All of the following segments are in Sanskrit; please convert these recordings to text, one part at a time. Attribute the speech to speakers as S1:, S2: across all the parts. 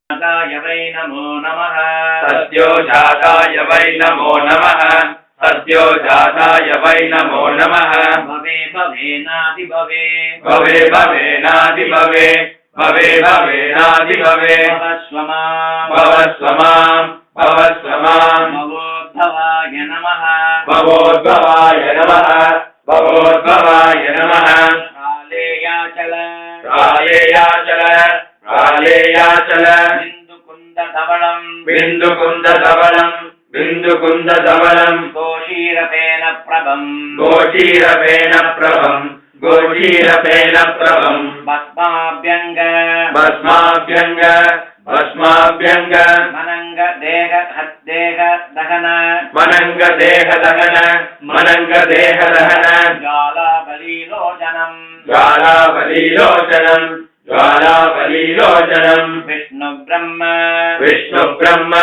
S1: जाताय वै नमो नमः
S2: सद्यो जाताय वै नमो नमः सद्यो जाताय वै नमो नमः
S1: भवे भवेनादिभवे
S2: भवे भवेनादिभवे भवे भवेनादिभवे
S1: भवस्वमाम्
S2: भवस्वमाम्
S1: भवोद्भवाय नमः
S2: भवोद्भवाय नमः भवोद्भवाय नमः
S1: कालेयाचल
S2: कालेयाचल कालेयाचल
S1: बिन्दुकुन्दधवलम्
S2: बिन्दुकुन्दधवलम् बिन्दुकुन्दधवलम्
S1: गोशीरपेन प्रभम्
S2: गोशीरपेन प्रभम् गोशीरपेन प्रभम्
S1: भस्माभ्यङ्ग
S2: भस्माभ्यङ्ग भस्माभ्यङ्ग
S1: मनङ्ग देह दहन
S2: मनङ्ग देह दहन मनङ्ग देह दहन
S1: ज्वालाबलीलोचनम्
S2: ज्वालाबलीलोचनम् ज्वालाबलीलोचनम्
S1: विष्णुब्रह्म
S2: विष्णुब्रह्म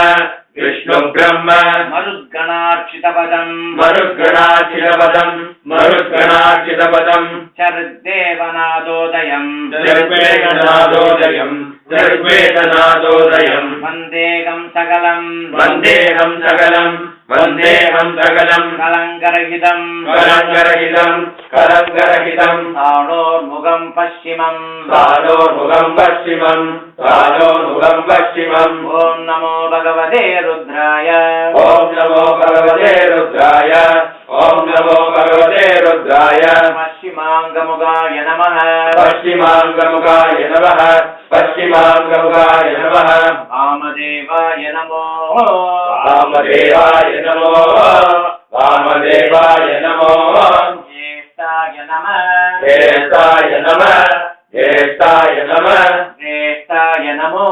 S2: विष्णुब्रह्म
S1: मरुद्गणार्चितपदम्
S2: मरुद्गणार्चितपदम् मरुद्गणार्चितपदम्
S1: चर्देवनादोदयम्
S2: चर्वेदनादोदयम् चर्वेदनादोदयम्
S1: वन्देहम् सकलम्
S2: वन्देहम् सकलम् वन्देहम् सकलम्
S1: कलङ्करहितम्
S2: कलङ्करहितम् कलङ्करहितम्
S1: ताणोर्मुखम् पश्चिमम्
S2: तालोर्मुखम् पश्चिमम् तालोर्मुखम् पश्चिमम्
S1: ॐ नमो भगवते रुद्राय
S2: ॐ नमो भगवते रुद्राय ॐ नमो भगवते रुद्राय
S1: पश्चिमाङ्गमुखाय नमः
S2: पश्चिमाङ्गमुखाय नमः पश्चिमाङ्गमुखाय नमः
S1: वामदेवाय नमो
S2: वामदेवाय नमो वामदेवाय नमो
S1: ज्येष्ठाय नमः
S2: ज्येष्ठाय नमः ज्येष्ठाय नमः
S1: ज्येष्ठाय नमो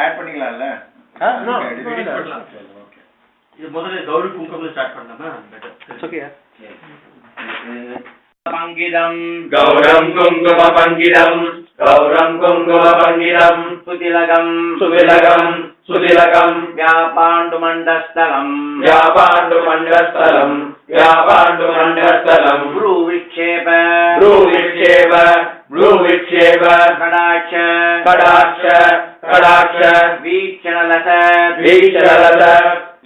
S3: ஆட் பண்ணிக்கலாம்ல
S4: இது முதல்ல கௌரி குங்குமம் ஸ்டார்ட் பண்ணலாமா ஓகே
S1: பங்கிதம்
S2: गौरं कुङ्कुमपङ्कितम् गौरं कुङ्कुमपङ्कितम्
S1: सुतिलकम्
S2: सुतिलकम् सुतिलकम्
S1: व्यापाण्डुमण्डस्थलम्
S2: व्यापाण्डुमण्डस्थलम् व्यापाण्डुमण्डस्थलम्
S1: भ्रूविक्षेप
S2: भ्रूविक्षेप भ्रूविक्षेप
S1: कडाक्ष
S2: कडाक्ष कडाक्ष
S1: वीक्षणलस
S2: वीक्षणलस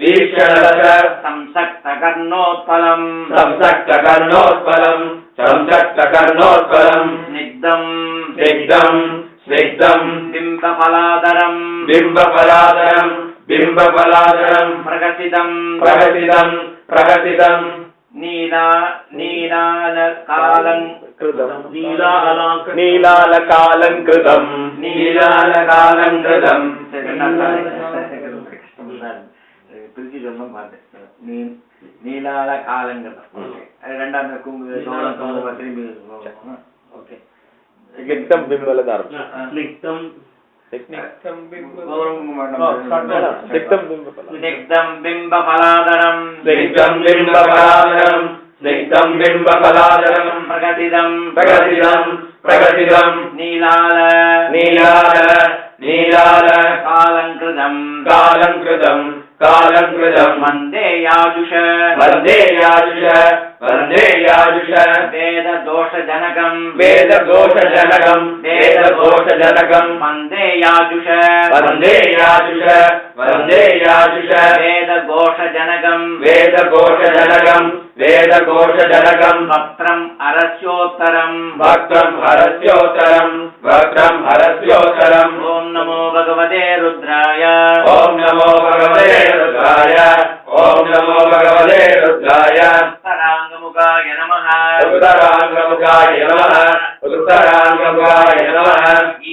S2: वीक्षणलस
S1: संसक्तकर्णोत्पलम्
S2: संसक्तकर्णोत्पलम् संसक्तकर्णोत्पलम्
S1: स्निग्धम्
S2: स्निग्धम् स्निग्धम्
S1: बिम्बफलादरम्
S2: बिम्बफलादरम् बिम्बफलादरम्
S1: प्रकटितम्
S2: प्रकटितम् प्रकटितम्
S1: नीलालकालङ्कृतम्
S2: नीलालकालङ्कृतम् नीलालकालङ्कृतम्
S1: திருச்சி சொல்லணும் பார்த்தேன் நீலாலகாலங்கிருதம் ரெண்டாம் திரும்பி ஓகே
S2: एकदम बिंबलदार
S4: स्निग्धम
S1: स्निग्धं बिम्बफलादरम्
S2: स्निग्धं बिंबफलादरम् स्निग्धं बिंबफलादरम्
S1: प्रकटितं
S2: प्रकटितं प्रकटितं
S1: नीलाल
S2: नीलाल नीलाल
S1: कालङ्कृतम्
S2: कालङ्कृतम् कालङ्कृतम्
S1: वन्दे याजुष
S2: वन्दे याजुष वन्दे याजुष
S1: वेददोषजनकम्
S2: वेदघोषजनकम् वेदघोषजनकम्
S1: वन्दे याजुष
S2: वन्दे याजुष वन्दे याजुष
S1: वेदघोषजनकम्
S2: वेदघोषजनकम् वेदघोषजनकम्
S1: वक्त्रम् अरस्योत्तरम्
S2: वक्त्रम् हरस्योत्तरम् वक्त्रम् हरस्योत्तरम्
S1: ॐ नमो भगवते रुद्राय
S2: ॐ नमो भगवते रुद्राय ॐ नमो भगवते रुद्राय
S1: उत्तराङ्गमुखाय नमः
S2: उत्तराङ्गमुखाय नमः उत्तराङ्गमुखाय नमः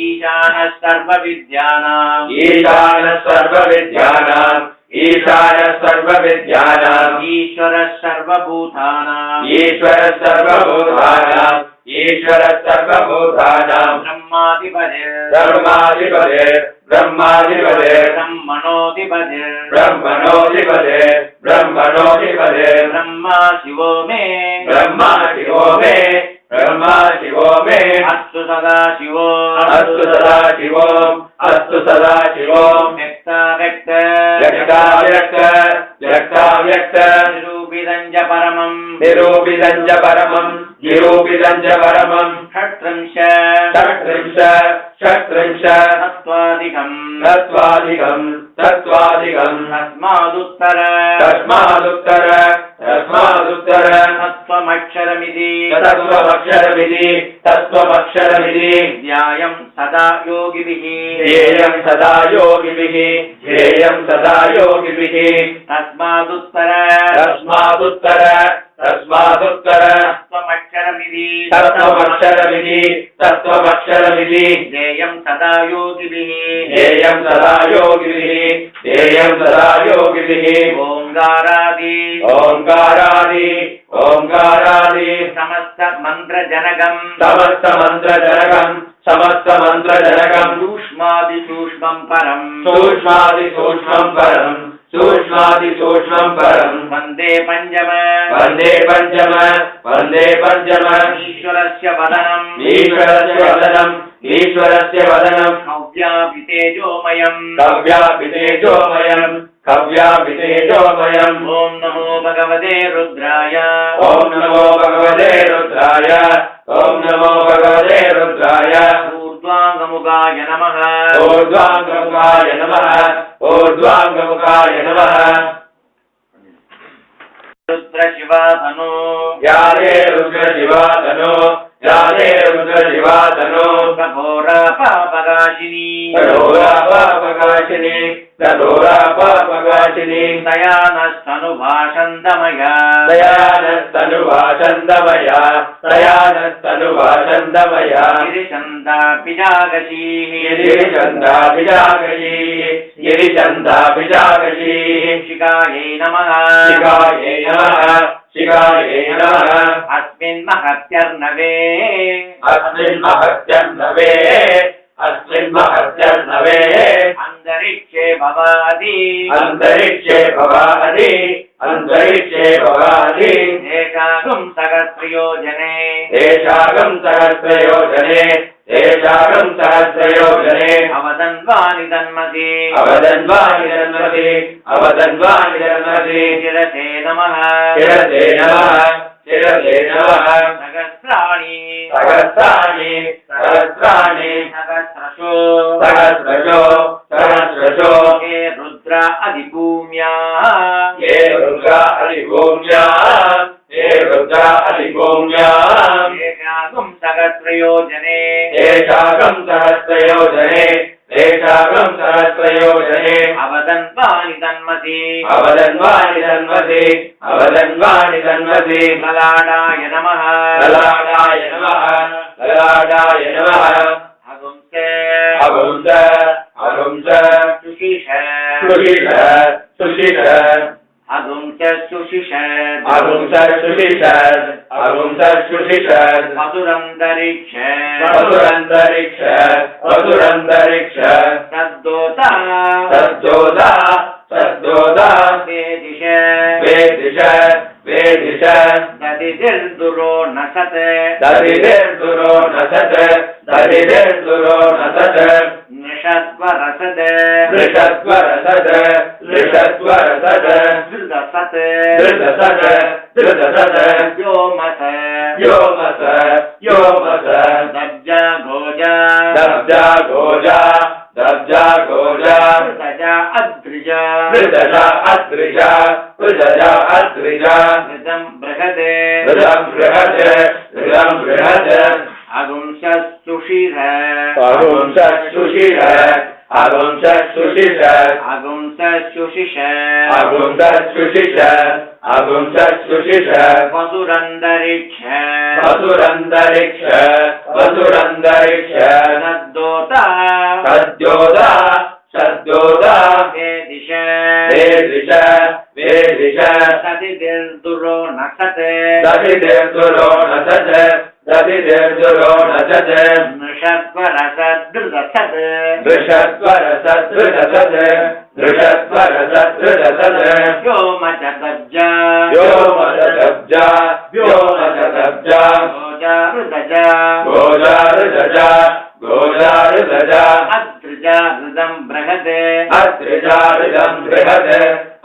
S1: ईशानः सर्वविद्यानाम्
S2: ईशानः सर्वविद्यानाम् ईशानः सर्वविद्यानाम्
S1: ईश्वरः सर्वभूतानाम्
S2: ईश्वरः सर्वभूतानाम् ईश्वरः सर्वभूतानाम्
S1: ब्रह्माधिपतिः
S2: ब्रह्माधिपतिः ब्रह्माधिपतिः
S1: ब्रह्मणोऽधिपतिः
S2: ब्रह्मणोऽधिपतिः ब्रह्मणोऽधिपतिः
S1: ब्रह्मा शिवो मे
S2: ब्रह्मा शिवो मे ब्रह्मा शिवो मे
S1: अस्तु सदा शिवो
S2: अस्तु सदा शिवो अस्तु सदा शिवो
S1: व्यक्ताव्यक्त
S2: व्यक्ताव्यक्त व्यक्ताव्यक्त
S1: निरूपितं च परमम्
S2: निरूपितं च परमम् निरूपितं च परमम्
S1: षट्त्रिंश
S2: षट्त्रिंश षट्त्रिंश
S1: तत्त्वाधिकम्
S2: तत्त्वाधिकम्
S1: तस्मादुत्तर तत्त्वमक्षरमिति ध्यायम् सदा योगिभिः तस्मादुत्तर तत्त्वमक्षरमिति ध्येयम् सदा योगिभिः ओंकारादि समस्त मंत्रजनकम् सूक्ष्मादिसूक्ष्मम् परम् वन्दे पंचम ईश्वरस्य वदनम् कव्याभितेजोमयम् ॐ नमो भगवते रुद्राय ऊर्ध्वाङ्गमुखाय नमः रुद्रशिवातनो
S2: यारे रुद्रशिवातनो
S1: कठोरा पापकाशिनी तया नस्तनुभाषन्तमया गिरिचन्दाभिजागशीः शिखायै नमः अस्मिन् महत्यर्णवे अन्तरिक्षे भवादि एकागम् सहस्रयोजने अवदन्वानि तन्मसि शिरसे नमः सहस्राणि सहस्रशो हे रुद्र अधिभूम्या एकागम् सहस्रयोजने अवदन्वानि तन्मसि ललाटाय नमः अगुंस सुशिष मधुरन्तरिक्ष सद्दोता वेदिश ददिर्दुरो नसत् नृषत्वरसद व्योमस दब्जा गोजा अद्रिजा ऋदम् बृहद अगुंसुषिर वसुरन्तरिक्ष सद्योता वेदिश ददिर्दुरो नसत् गोजा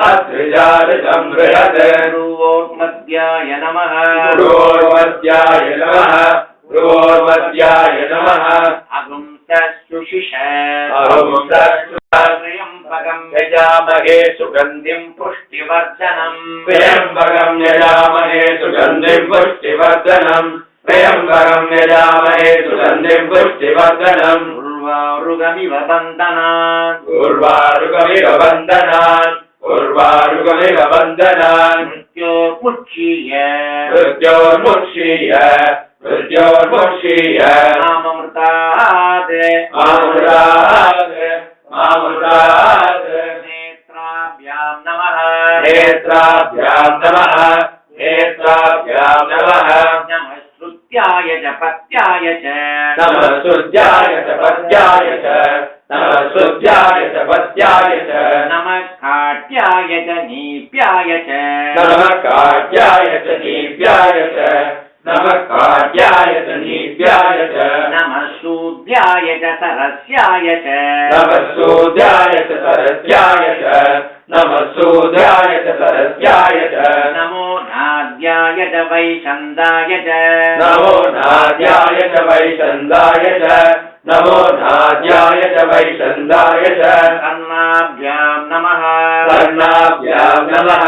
S1: अद्रिजाऋदम् बृहद भ्रुवोर्मध्याय नमः अगुंस त्र्यम्बकं यजामहे सुगन्धिं पुष्टिवर्धनम्
S2: त्र्यम्बकं यजामहे सुगन्धिं पुष्टिवर्धनम् त्र्यम्बकं यजामहे सुगन्धिं पुष्टिवर्धनम्
S1: उर्वारुगमिव बन्धनान्
S2: उर्वारुकमिव बन्धनान् उर्वारुकमिव बन्धनान्
S1: मृत्योर्मुच्यीय
S2: मृत्योर्मुक्षीय मृत्योर्मुक्षीय
S1: माममृतात्
S2: मामृतात्
S1: नेत्राभ्यां नमः
S2: नेत्राभ्यां नमः नेत्राभ्यां नमः
S1: नमः श्रुत्याय च पत्याय च
S2: नमः शुद्ध्याय च पद्याय च नमः शुद्ध्याय च पद्याय च
S1: नमः काट्याय च नीप्याय च
S2: नमः काट्याय च नीप्याय च नमः काट्याय च नीप्याय च
S1: नमः शूद्याय च सरस्याय च
S2: नमः शूद्याय च सरस्याय च नमः शूद्याय च सरस्याय च
S1: नमो नाद्याय च वैशन्दाय च
S2: नमो नाद्याय च वैशन्दाय च नमो नाद्याय च वैशन्दाय च
S1: कर्णाभ्यां नमः
S2: कर्णाभ्यां नमः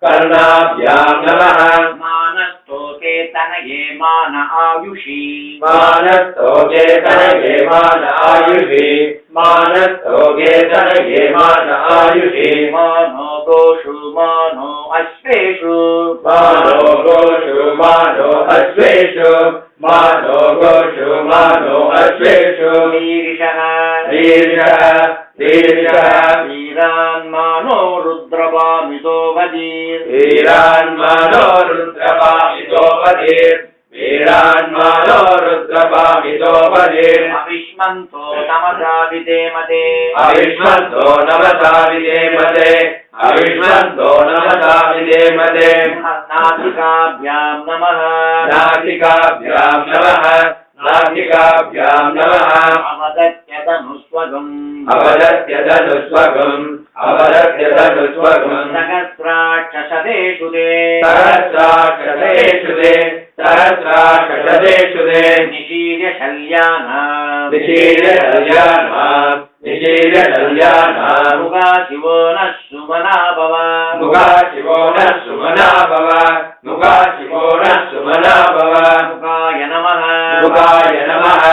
S2: कर्णाभ्यां नमः
S1: मानस्तोते तनये मान आयुषी
S2: मानस्तोगे तनये मान आयुषि मानस्तोगे तनये मान आयुषि
S1: मानो गोषु मानो अश्वेषु
S2: मानो गोषु मानो अश्वेषु मानो गोषु मानो अश्वेषु
S1: वीरिषः
S2: वीर्यः वीर्यः
S1: वीरान्मानो रुद्रवामितो वदीर्
S2: वीरान्मानो रुद्रपामितो वदेत् वीरान्मानो रुद्रपामितो वदेत्
S1: अविष्मन्तो तमसा विधेमते
S2: अविष्मन्तो नमसा विधेमते अविष्मन्तो नमसा विधेमते
S1: नासिकाभ्यां नमः
S2: नासिकाभ्यां नमः नासिकाभ्यां नमः
S1: अवदत्य धनुष्वगम्
S2: अवदत्य धनुष्वगम् अवदत्य धनुष्वगम्
S1: सहस्राक्षसदेषु ते
S2: सहस्राक्षसेषु ते सहस्राक्षसेषु ते
S1: निशीर्य शल्यानाम्
S2: निशीर्यशल्यानाम् निशीर्यशल्यानाम्
S1: मुगा शिवो नः सुमना भव
S2: मुगा शिवो नः सुमना भव मुगा शिवो नः सुमना भव
S1: मुगाय नमः
S2: मुगाय नमः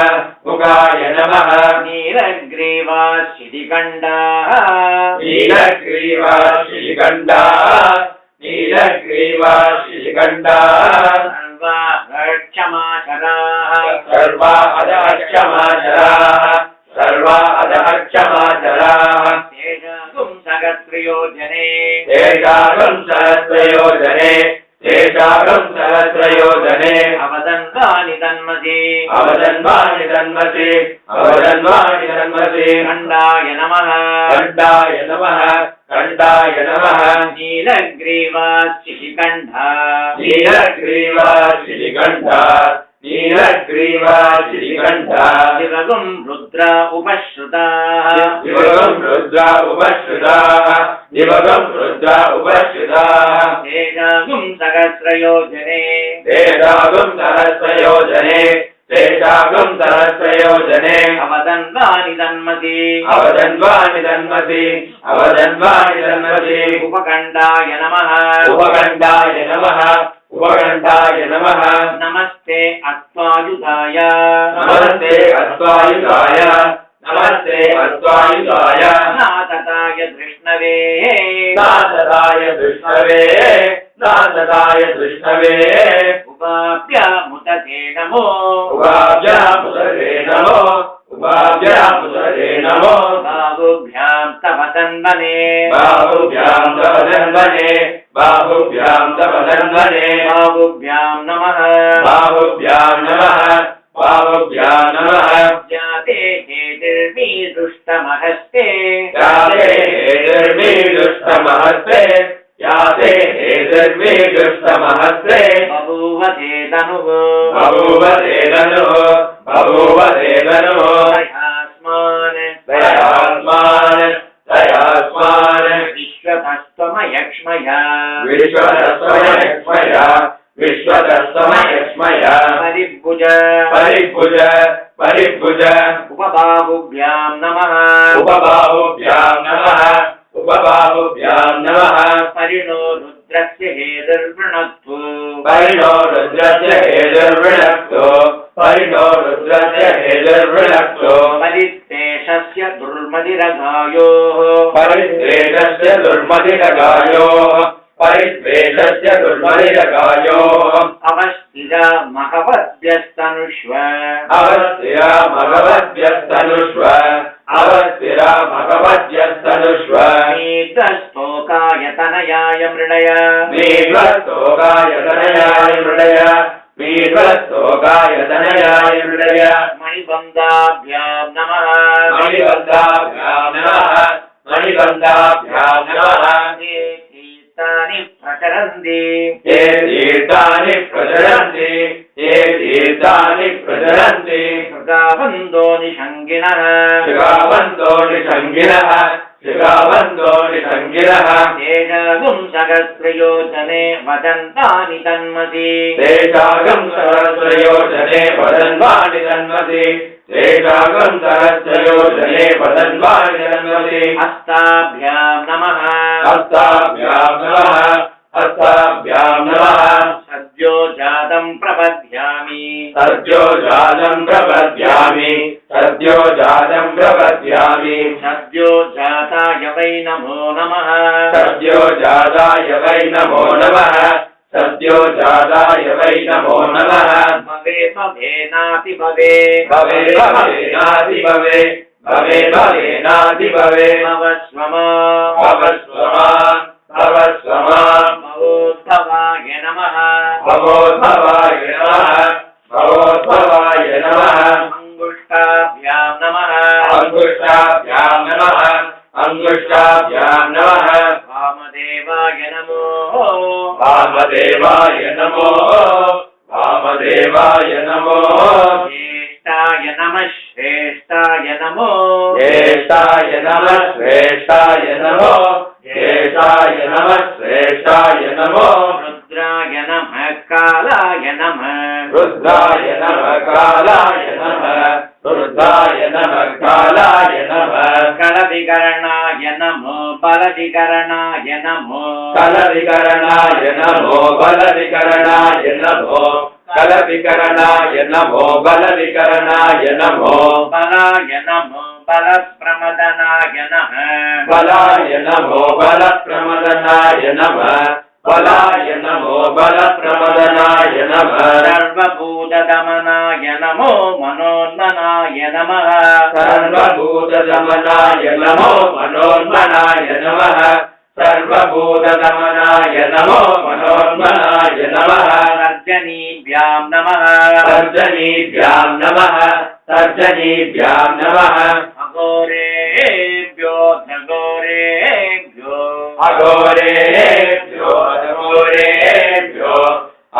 S2: मुगाय नमः
S1: नीलग्रीवा शितिकण्डाः
S2: नीलग्रीवा श्रीकण्ठाः नीलग्रीवा श्रीकण्ठाः
S1: सर्वा क्षमाचराः
S2: सर्वा अधक्षमाचराः सर्वा अधक्षमाचराः
S1: तेषां सहस्रयोजने
S2: तेषागं सहस्रयोजने तेषागं सहस्रयोजने
S1: अवदन्वानि तन्मसि
S2: अवदन्वानि तन्मसि अवदन्वानि तन्मसि
S1: खण्डाय नमः
S2: खण्डाय नमः खण्डाय नमः
S1: नीलग्रीवा शिशिकण्ठा
S2: नीलग्रीवा श्रीकण्ठा नीलग्रीवा श्रीकण्ठा
S1: शिवगुं रुद्र उपश्रुताः
S2: दिवगं रुद्रा उपश्रुताः दिवगं रुद्रा उपश्रुताः
S1: तेषां सहस्रयोजने
S2: तेषागं सहस्रयोजने तेषागं सहस्रयोजने
S1: अवदन्वानि तन्मसि
S2: अवदन्वानि तन्मसि अवदन्वानि तन्मसि
S1: उपकण्डाय नमः
S2: उपकण्ठाय नमः उपकण्ठाय नमः
S1: नमस्ते अत्वायुधाय
S2: नमस्ते अत्वायुधाय नमस्ते अत्वायुधाय
S1: नाथताय कृष्णवे
S2: नाथदाय विष्णवे नाथदाय विष्णवे
S1: उपाभ्यामुदते नमो
S2: उपाभ्यामुदरे नमो उपाभ्यामुदरे नमो
S1: बाहुभ्यां तव तन्वने
S2: बाहुभ्यां तव धन्वने बाहुभ्यां तव धन्वने
S1: बाहुभ्यां नमः
S2: बाहुभ्यां नमः बाहुभ्यां नमः
S1: जाते हेतिर्मीदृष्टमहस्ते
S2: याते हेतिर्मीदृष्टमहस्ते याते हेतिर्मीदृष्टमहस्ते
S1: बभूव ते तनुः
S2: बभूव ते धनुः बभूव ते धनुः
S1: दयास्मान्
S2: दयास्मान् दयास्मान्
S1: विश्वतस्त्वमयक्ष्मया
S2: विश्वतस्त्वमयक्ष्मया विश्वतस्त्वमयक्ष्मया
S1: परिभुज
S2: परिभुज परिभुज
S1: उपबा
S2: उपबाहुभ्यां नमः उपबाहुभ्यां नमः
S1: परिणो रुद्रस्य हेदुर्वृणक्तु
S2: परिणो रुद्रस्य हेदुर्वृणक्तु परिणो रुद्रस्य हेदुर्वृणक्तु
S1: परित्तेषस्य दुर्मदिरगायोः
S2: परित्वेषस्य दुर्मदिरगायोः परित्वेषस्य दुर्मदिरगायोः
S1: अवस्थिरा महवद्भ्यस्तनुष्व
S2: अवस्थिरा भगवद्भ्यस्तनुष्व अवस्थिरा भगवद्भ्यस्तनुष्व
S1: मीतस्तोकायतनयाय मृडय
S2: मीढ्वस्तोकायतनयाय मृडय मीढ्वस्तोकायतनयाय मृडय
S1: मणिबन्धाभ्यां नमः
S2: मणिबन्धाभ्यां नमः मणिबन्धाभ्यां नमः
S1: ये तीर्थानि प्रचरन्ति
S2: ये तीर्थानि प्रचरन्ति ये तीर्थानि प्रचरन्ति
S1: मृगावन्दो निषङ्गिणः
S2: शिखावन्तो निषङ्गिनः शिखावन्तो निषङ्गिनः
S1: तेजागुं सहस्रयोजने वदन्तानि तन्मसि
S2: तेषागं सहस्रयोजने वदन्वानि तन्मसि तेषागं सहस्रयोजने वदन्वानि तन्मसि
S1: हस्ताभ्यां नमः
S2: हस्ताभ्यां नमः हस्ताभ्यां नमः
S1: सद्यो जातं प्रपद्यामि
S2: सद्यो जातं प्रपद्यामि सद्यो जातं प्रपद्यामि
S1: सद्यो जाताय वै नमो नमः
S2: सद्यो जाताय वै नमो नमः सद्यो जाताय वै नमो नमः
S1: भवे भवेनाति भवे
S2: भवे भवेनाति भवे भवे भवेनाति भवे
S1: भवस्वमा
S2: भवस्वमान् भवस्वमान्
S1: भवोद्भवाय नमः
S2: भवोद्भवाय नमः भवोद्भवाय नमः
S1: अङ्गुष्ठाभ्यां नमः
S2: अङ्गुष्ठाभ्यां नमः अङ्गुष्ठाभ्यां नमः
S1: वामदेवाय नमो
S2: वामदेवाय नमो वामदेवाय नमो
S1: ज्येष्ठाय नमः श्रेष्ठाय नमो
S2: ज्येष्ठाय नमः श्रेष्ठाय नमो ज्येष्ठाय नमः श्रेष्ठाय नमो
S1: रुद्राय नमः कालाय नमः
S2: रुद्राय नमः कालाय नमः रुद्राय नमः कालाय नमः
S1: कलविकरणाय नमो बलविकरणाय नमो
S2: कलविकरणाय नमो बलविकरणाय नमो कलविकरणाय नमो बलविकरणाय नमो
S1: बलाय नमो बलप्रमदनाय नमः
S2: बलाय नमो बलप्रमदनाय नमः बलाय नमो बलप्रमदनाय नमः
S1: सर्वभूतदमनाय नमो मनोन्मनाय नमः
S2: सर्वभूतदमनाय नमो मनोन्मनाय नमः सर्वभूतदमनाय नमो मनोन्मनाय नमः
S1: तर्जनीभ्यां नमः
S2: तर्जनीभ्यां नमः तर्जनीभ्यां नमः
S1: अघोरेभ्यो घोरेभ्यो
S2: अघोरेभ्यो अघोरेभ्यो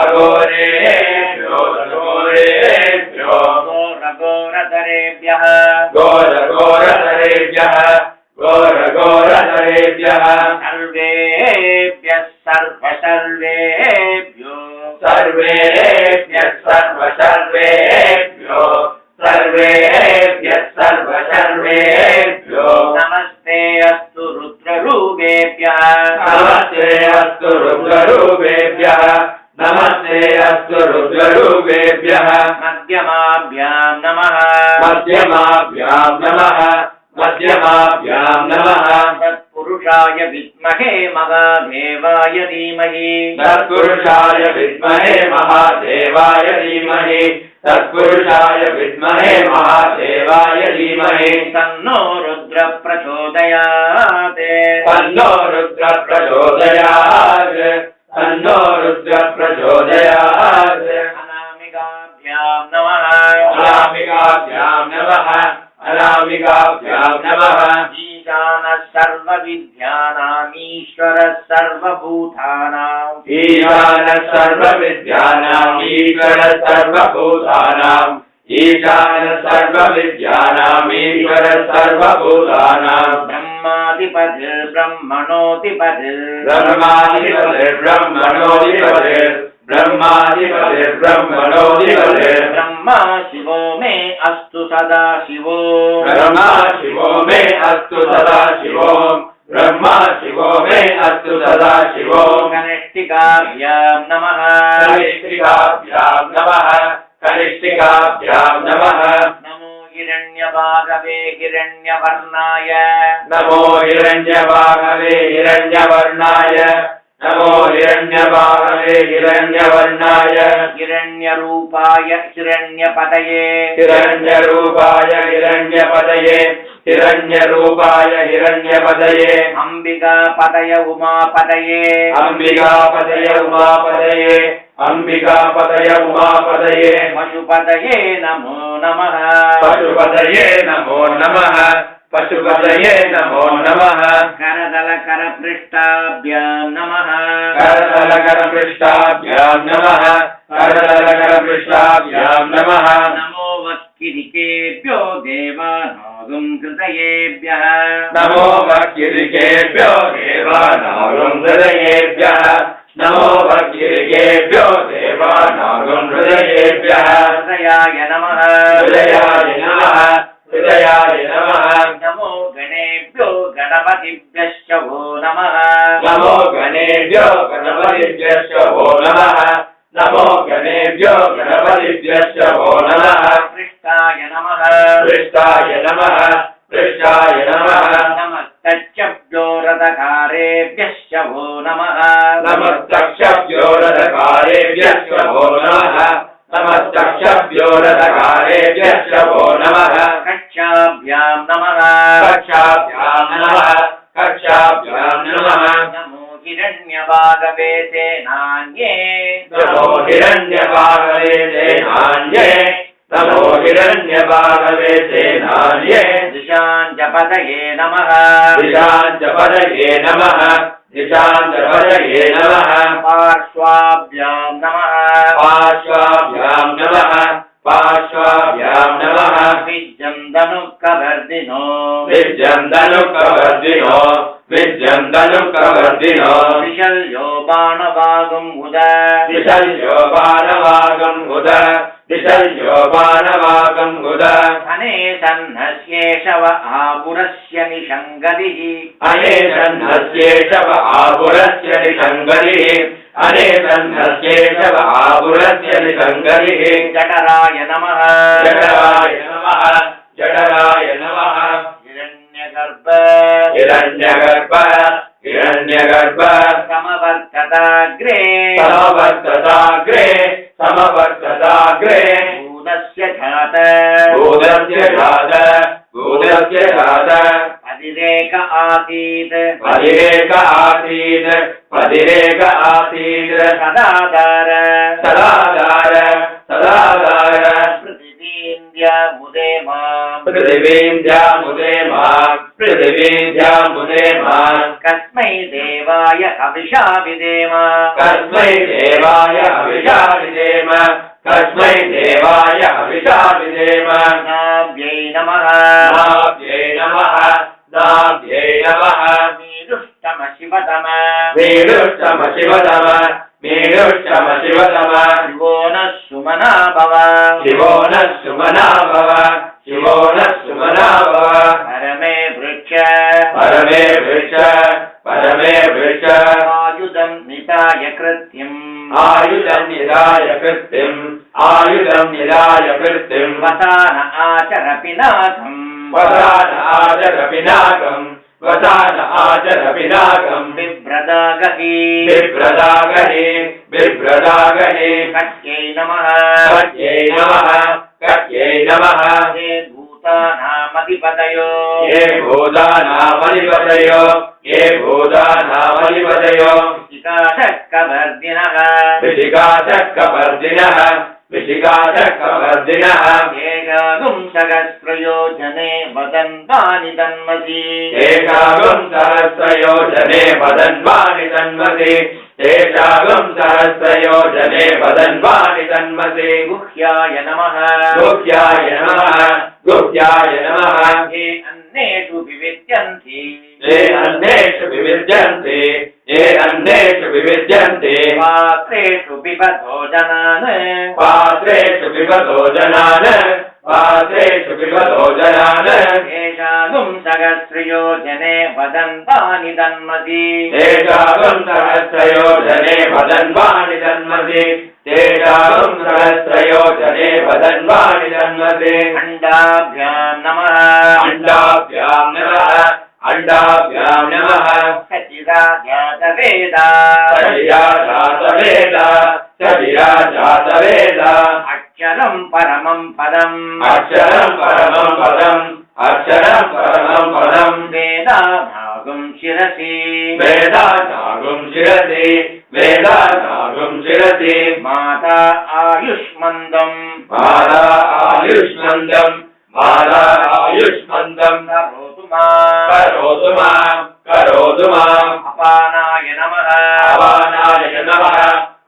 S2: अघोरेभ्यो अघोरेभ्यो
S1: घोरघोरधरेभ्यः
S2: घोरघोरधरेभ्यः घोरघोरधरेभ्यः
S1: सर्वेभ्यः सर्वेभ्यो
S2: सर्वेभ्यः सर्वेभ्यो सर्वेभ्यः सर्वेभ्यो
S1: नमस्ते अस्तु रुद्ररूपेभ्यः
S2: नमस्ते अस्तु रुद्ररूपेभ्यः नमस्ते अस्तु रुद्ररूपेभ्यः
S1: मध्यमाभ्यां नमः
S2: मध्यमाभ्यां नमः मध्यमाभ्यां नमः
S1: तत्पुरुषाय विद्महे महादेवाय धीमहि
S2: तत्पुरुषाय विद्महे महादेवाय धीमहि तत्पुरुषाय विद्महे महादेवाय धीमहि
S1: तन्नो रुद्र प्रचोदयात्
S2: तन्नो रुद्र प्रचोदयात् तन्नो रुद्र प्रचोदयात्
S1: अनामिकाभ्यां नमः
S2: अनामिकाभ्यां नमः अनामिकाभ्यां नमः
S1: ईशानः सर्वविद्यानामीश्वरः सर्वभूतानाम्
S2: ईशानः सर्वविद्यानाम् ईश्वरः सर्वभूतानाम् ईशानः सर्वविद्यानाम् ईश्वरः सर्वभूतानाम्
S1: ब्रह्माधिपतिर्ब्रह्मणोऽधिपतिर्
S2: ब्रह्माधिपतिर्ब्रह्मणोऽधिपतिर् ब्रह्माधिपतिर्ब्रह्मणोऽधिपतिर्
S1: ब्रह्मा शिवो मे अस्तु सदा शिवो
S2: ब्रह्मा शिवो मे अस्तु सदा शिवो ब्रह्मा शिवो मे अस्तु सदा शिवो
S1: कनिष्ठिकाभ्यां नमः
S2: कनिष्ठिकाभ्यां नमः कनिष्ठिकाभ्यां नमः
S1: नमो हिरण्यभागवे हिरण्यवर्णाय
S2: नमो हिरण्यभागवे हिरण्यवर्णाय नमो हिरण्यभागवे हिरण्यवर्णाय
S1: हिरण्यरूपाय हिरण्यपतये
S2: हिरण्यरूपाय हिरण्यपतये हिरण्यरूपाय हिरण्यपतये
S1: अंबिकापतय उमापतये
S2: अंबिकापतये उमापतये अंबिकापतये उमापतये
S1: पशुपतये नमो नमः
S2: पशुपतये नमो नमः पशुपतये नमो नमः
S1: करतलकरपृष्ठाभ्यां नमः
S2: करतलकरपृष्ठाभ्यां नमः करतलकरपृष्ठाभ्यां नमः
S1: नमो वक्किरिकेभ्यो देवानागं हृदयेभ्यः
S2: नमो वक्किरिकेभ्यो देवानागं हृदयेभ्यः नमो वक्किरिकेभ्यो देवानागं हृदयेभ्यः
S1: हृदयाय नमः
S2: हृदयाय नमः हृदयाय नमः
S1: नमो गणेभ्यो गणपतिभ्यश्च वो नमः
S2: नमो गणेभ्यो गणपतिभ्यश्च वो नमः नमो गणेभ्यो गणपतिभ्यश्च वो नमः
S1: पृष्ठाय नमः
S2: पृष्ठाय नमः पृष्ठाय नमः
S1: नमस्तच्छब्दो रथकारेभ्यश्च वो नमः
S2: नमस्तक्षभ्यो रथकारेभ्यश्च वो नमः नमस्तक्षभ्यो रथकारेभ्यश्च वो नमः
S1: कक्षाभ्यां नमः
S2: कक्षाभ्यां नमः कक्षाभ्यां नमः
S1: नमो हिरण्यभागवे सेनान्ये
S2: नमो हिरण्यभागवे सेनान्ये नमो हिरण्यभागवे सेनान्ये
S1: दिशाञ्जपतये नमः
S2: दिशाञ्जपतये नमः दिशाञ्जपतये नमः
S1: पार्श्वाभ्यां नमः
S2: पार्श्वाभ्यां नमः पार्श्वाभ्यां नमः
S1: विजयन्दनुकवर्दिनो
S2: विजयन्दनुकवर्दिनो विजयन्दनुकवर्दिनो
S1: विशल्यो बाणवागं उद
S2: विशल्यो बाणवागं उद विशल्यो बाणवागं उद
S1: अने सन्नस्येषव आपुरस्य निषङ्गदिः
S2: अनेसन्नस्येषव आपुरस्य निषङ्गदिः अनेसन्नस्येषव आपुरस्य निषङ्गदिः
S1: जठराय नमः
S2: जठराय नमः जठराय नमः
S1: हिरण्यगर्भ
S2: हिरण्यगर्भ हिरण्यगर्भ
S1: समवर्तताग्रे
S2: समवर्तताग्रे समवर्तताग्रे
S1: भूतस्य जात
S2: भूतस्य जात भूतस्य जात
S1: अधिरेक आसीत्
S2: पदिरेक आसीत् पदिरेक आसीत्
S1: सदाधार
S2: सदाधार सदाधार
S1: पृथिवीन्द्यामुदे माम्
S2: पृथिवीन्द्यामुदे माम् पृथिवीन्द्यामुदे माम्
S1: कस्मै देवाय हविषा विधेम
S2: कस्मै देवाय हविषा विधेम कस्मै देवाय हविषा विधेम
S1: नाभ्यै नमः
S2: नाभ्यै नमः नाभ्यै नमः
S1: मीरुष्टम शिवतम
S2: मीरुष्टम शिवतम मीरुष्टम शिवतम
S1: शिवो नः सुमना भव
S2: शिवो नः सुमना भव शिवो नः सुमना भव
S1: परमे वृक्ष
S2: परमे वृक्ष परमे वृक्ष
S1: आयुधं निधाय कृत्यम्
S2: आयुधं निधाय कृत्यम् आयुधं निधाय कृत्यम्
S1: वसान आचर पिनाकम्
S2: वसान आचर पिनाकम् वसान आचर पिनाकम्
S1: बिभ्रदागहि
S2: बिभ्रदागहि बिभ्रदागहि
S1: कट्यै नमः
S2: कट्यै नमः कट्यै नमः
S1: हे भूतानामधिपतयो
S2: ये भूतानामधिपतयो ये भूतानामधिपतयो
S1: विशिकाशक्कवर्दिनः
S2: विशिकाशक्कवर्दिनः विशिकाशक्कवर्दिनः
S1: एकागुं सहस्रयोजने वदन्तानि तन्मसि
S2: एकागुं सहस्रयोजने वदन्वानि तन्मसि एकागुं सहस्रयोजने वदन्वानि तन्मसि
S1: गुह्याय नमः
S2: गुह्याय नमः गुह्याय नमः
S1: ये अन्येषु विविद्यन्ति
S2: ये अन्येषु विविद्यन्ते ये अन्नेषु विविद्यन्ते
S1: पात्रेषु पिबतो जनान्
S2: पात्रेषु पिबतो जनान् पात्रेषु पिबतो जनान्
S1: येषागुं सहस्रयोजने वदन्तानि तन्मसि
S2: तेषागुं सहस्रयोजने वदन्वानि तन्मसि तेषागुं सहस्रयोजने वदन्वानि तन्मसि
S1: अण्डाभ्यां नमः
S2: अण्डाभ्यां नमः अण्डाभ्यां नमः
S1: सचिराजातवेदा
S2: सचिराजातवेद सचिराजातवेद
S1: अक्षरं परमं पदम्
S2: अक्षरं परमं पदम् अक्षरं परमं पदम्
S1: वेदाभागं शिरसि
S2: वेदानागुं शिरसि वेदानागुं शिरसि
S1: माता आयुष्मन्दम्
S2: माला आयुष्मन्दम् माला आयुष्मन्दम्
S1: करोतु माम्
S2: करोतु माम् करोतु माम्
S1: अपानाय नमः
S2: अपानाय नमः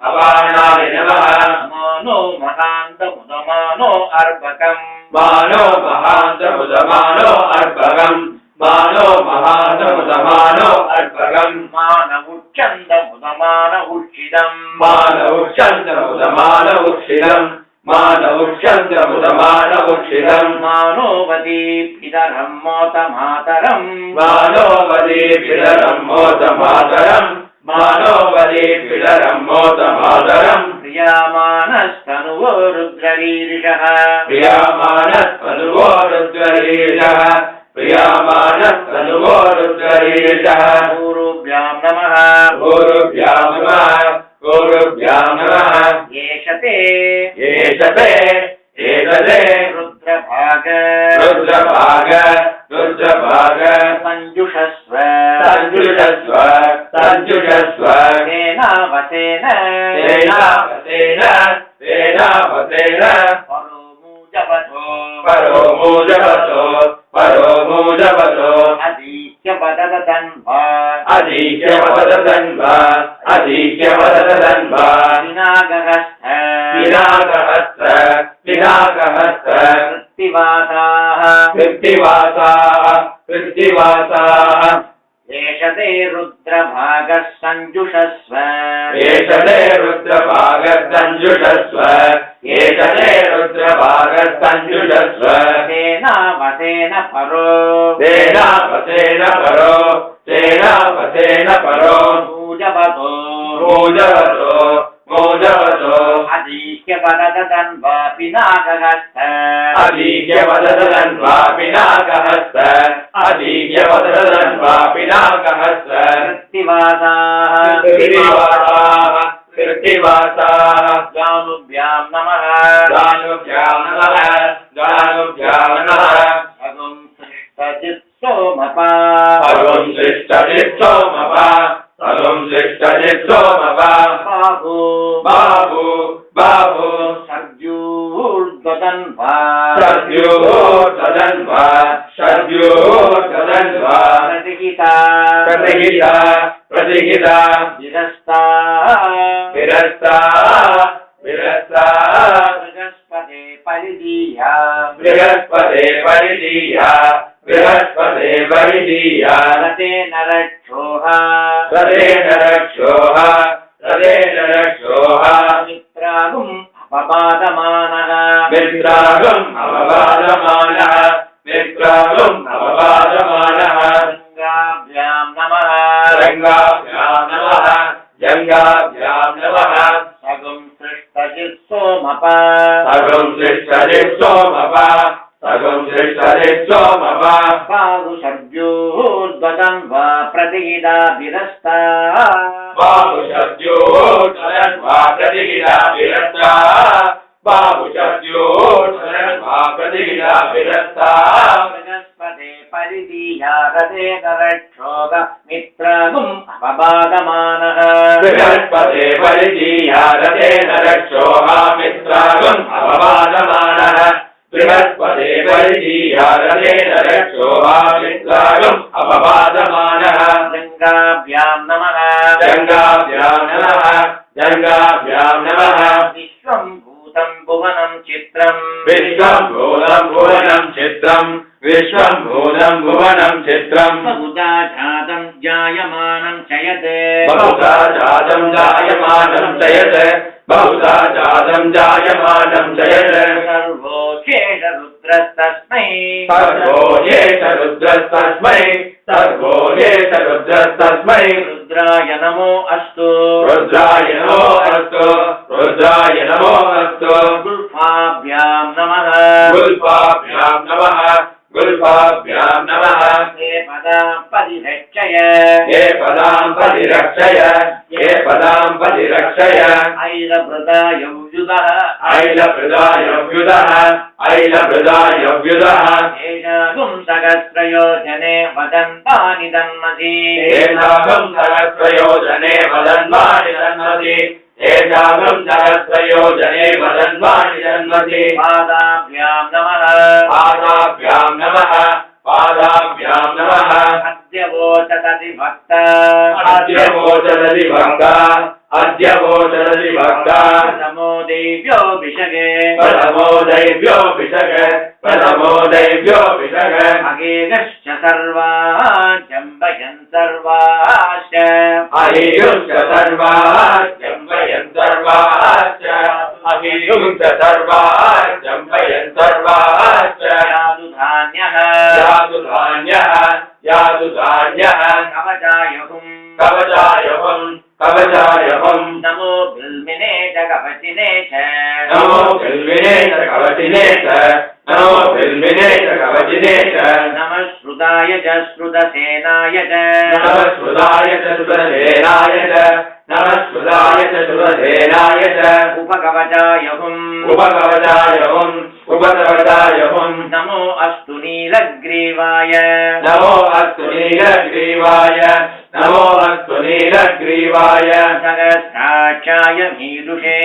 S2: अपानाय नमः
S1: मानो महान्तमुदमानो अर्भकम्
S2: मानो महान्तमुदमानो अर्भगम् मानो महान्तमुदमानो अर्भगम्
S1: मानवुच्छन्दमुदमानवुच्छिदम्
S2: मानवुच्छन्दमुदमानवुच्छिदम् मानवुच्छन्दमुदमानवुच्छिदम्
S1: मानोवती पितरं मोतमातरम्
S2: मानोवदी पितरं मोतमातरम् मानोवदी पितरं मोतमातरम्
S1: प्रियामानस्तनुवो रुद्ररीरिषः
S2: प्रियामानस्तनुवो रुद्ररीरिषः प्रियामानस्तनुवो रुद्ररीरिषः
S1: गुरुभ्यां नमः
S2: गुरुभ्यां नमः गुरुभ्यां नमः
S1: येषते
S2: एषते एतदे
S1: रुद्रभाग
S2: रुद्रभाग रुद्रभाग
S1: सञ्जुषस्व
S2: सञ्जुषस्व सञ्जुषस्व
S1: सेनावसेन
S2: सेनापतेन सेनापतेन
S1: परो मूजवतो
S2: परो मूजवतो परो मूजवतो
S1: अधीक्य वददन्वा
S2: अधीक्य वददन्वा अधीक्य वददन्वा
S1: विनागहस्थ
S2: विनागहस्त विनागहस्त
S1: वृत्तिवासाः
S2: कृत्तिवासाः कृत्तिवासाः
S1: एषते रुद्रभागः सञ्जुषस्व
S2: एषते रुद्रभागस्तञ्जुषस्व एषते रुद्रभागस्तञ्जुषस्व
S1: सेनावसेन परो
S2: सेनापतेन परो सेनापतेन परो
S1: मूजवतो
S2: मूजवतो मूजवतो
S1: अधीक्य वददन्वा विनागहस्थ
S2: अधीक्य वददन्वा विनागहस्त अधीक्य वददन्वा विनागहस्त
S1: वृत्तिवासाः
S2: कृत्तिवासाः कृत्तिवासाः
S1: जानुभ्यां नमः
S2: जानुभ्यां नमः जानुभ्यां नमः
S1: अगुं सृष्टजित् सोमपा
S2: अगुं सृष्टजित्सोमपा अगुं सृष्टजित्सोमपा
S1: बाहु
S2: बाहु बाहु
S1: सर्जूर्ध्वतन्वा
S2: सद्योर्ददन्वा सद्योर्ददन्वा
S1: प्रतिहिता
S2: प्रतिहिता प्रतिहिता
S1: विरस्ता
S2: विरस्ता विरस्ता
S1: बृहस्पते परिदीया
S2: बृहस्पते परिदीया बृहस्पते परिदीया
S1: रतेन रक्षोः
S2: तदेन रक्षोः तदेन रक्षोः
S1: मित्रागुम् अपपादमानः
S2: मित्रागम् अववादमानः मित्रागम् अववादमानः
S1: गङ्गाभ्यां नमः
S2: रङ्गाभ्यां नमः जङ्गाभ्यां नमः
S1: सगुं सृष्टजित् सोमपा
S2: सगुं सृष्टजित्सोमपा सगुं सृष्टजित्सोमपा
S1: बाहु सर्जूर्ध्वतन्वा प्रतिहिता विरस्ता
S2: बाहुशब्द्योर्धरन्वा प्रतिहिता विरस्ता बाहुशब्द्योर्धरन्वा प्रतिहिता विरस्ता
S1: बृहस्पते परिदीया रतेन रक्षोग मित्रागुम् अपपादमानः
S2: बृहस्पते परिदीया रतेन रक्षोः मित्रागम् अपवादमानः बृहस्पते परिदीया रतेन रक्षोः मित्रागम् अपवादमानः
S1: गङ्गाभ्यां नमः
S2: जङ्गाभ्यां नमः जङ्गाभ्यां नमः
S1: विश्वं भूतं भुवनं चित्रम्
S2: विश्वं भूतं भुवनं चित्रम् विश्वं भूतं भुवनं चित्रम् चित्रम्
S1: बहुधा जातं जायमानं च यत्
S2: बहुधा जातं जायमानं च यत् बहुधा जातं जायमानं च यत्
S1: सर्वो शेषरुद्रस्तस्मै
S2: सर्वो येष रुद्रस्तस्मै सर्वो येष रुद्रस्तस्मै
S1: रुद्राय नमो अस्तु
S2: रुद्राय नमो अस्तु रुद्राय नमो अस्तु
S1: गुल्फाभ्यां नमः
S2: गुल्फाभ्यां नमः गुल्फाभ्यां नमः
S1: हे पदां परिरक्षय
S2: ये पदां परिरक्षय ये पदां परिरक्षय
S1: ऐलभृताय व्युदः
S2: ऐलभृदाय व्युदः ऐलभृदाय व्युदः
S1: एषागुं सहस्रयोजने वदन्तानि दन्मसि
S2: एषागं सहस्रयोजने वदन्वानि जन्मसि एषागं सहस्रयोजने वदन्वानि जन्मसि
S1: पादाभ्यां नमः
S2: पादाभ्यां नमः पादाभ्यां नमः
S1: अद्य वोचतति भक्त
S2: अद्य वोचदति भक्ता अद्य वोचदति भक्ता
S1: नमो देव्यो विषगे
S2: प्रथमो दैव्योऽभिषग प्रथमो दैव्योऽभिषग
S1: अगेगश्च सर्वाजम्बयन् सर्वाश्च
S2: अहियुश्च सर्वाजम्बयन् सर्वाश्च अहियुश्च सर्वाजम्बयन् सर्वाश्च
S1: यादुधान्यः
S2: यादुधान्यः यादुधान्यः
S1: कवचायुहुम्
S2: कवचायवम् कवचायवम्
S1: नमो बिल्मिने च कवचिने च
S2: नमो बिल्विने च कवचिने च नमो बिल्विने च कवचिने च
S1: नमः श्रुताय च श्रुतसेनाय च
S2: नमः श्रुताय च श्रुतसेनाय च नमः श्रुताय च श्रुतसेनाय च
S1: उपकवचायुहुम्
S2: उपकवचायवम् उपकवचायवम्
S1: नमो अस्तु नीलग्रीवाय
S2: नमो अस्तु नीलग्रीवाय नमो अस्तु नीलग्रीवाय
S1: सहस्राक्षाय मीदुषे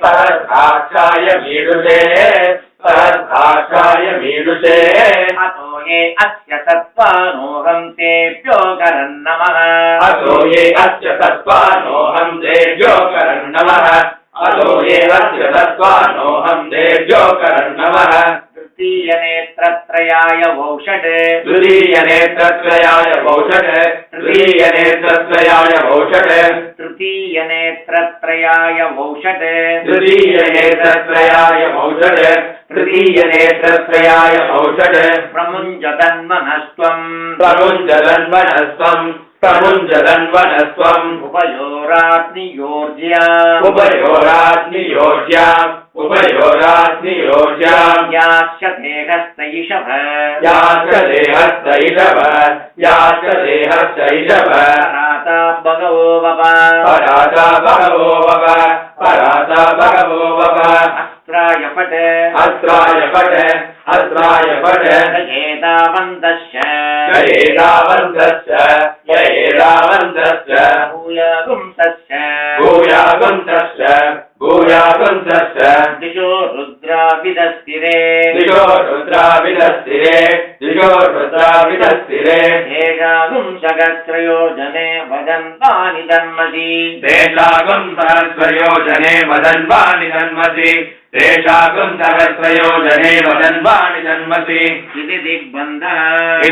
S2: सहस्राक्षाय मीडुषे सहस्राक्षाय मीडुषे
S1: अतो ये अस्य सत्त्वानोऽहं तेभ्यो करन्नमः
S2: अतो ये अस्य तत्त्वानोऽहं देव्यो करन्नमः अतो ये अस्य तत्त्वानोऽहं देव्यो करन्नमः
S1: तृतीयनेत्रत्रयाय वौषट्
S2: तृतीयनेत्रत्रयाय वौषट् तृतीयनेत्रत्रयाय वौषट्
S1: तृतीयनेत्रत्रयाय वौषट्
S2: तृतीयनेत्रत्रयाय वौषट् तृतीयनेत्रत्रयाय वौषट्
S1: प्रमुञ्जतन्मनस्त्वम्
S2: प्रमुञ्जदन्वनस्त्वम् प्रमुञ्जदन्वनस्त्वम्
S1: उपयोराग्नियोर्ज्या
S2: उभयोराग्नियोज्याम् उभयोराग्नियोज्याम्
S1: याश्च देहस्तैषभ
S2: याश्च देहस्तैषव याश्च देहस्तैषव
S1: पराता भगवो वप
S2: पराता भगवो वप पराता भगवो वप
S1: अस्त्राय पट
S2: अस्त्राय पट अस्त्राय पट
S1: एतावन्तश्च
S2: ययेदावन्तश्च ययेदावन्तश्च
S1: भूयगुंसश्च
S2: भूयागुन्तश्च भूयागुन्तश्च
S1: दिशो रुद्राविदस्तिरे
S2: दिशो रुद्राविदस्तिरे दिशो रुद्राविदस्तिरे
S1: एषागुं सहस्रयोजने वदन्तानि दन्मसि
S2: तेषागं सहस्रयोजने वदन्वानि जन्मसि तेषागं सहस्रयोजने वदन्वानि जन्मसि
S1: इति दिग्बन्धः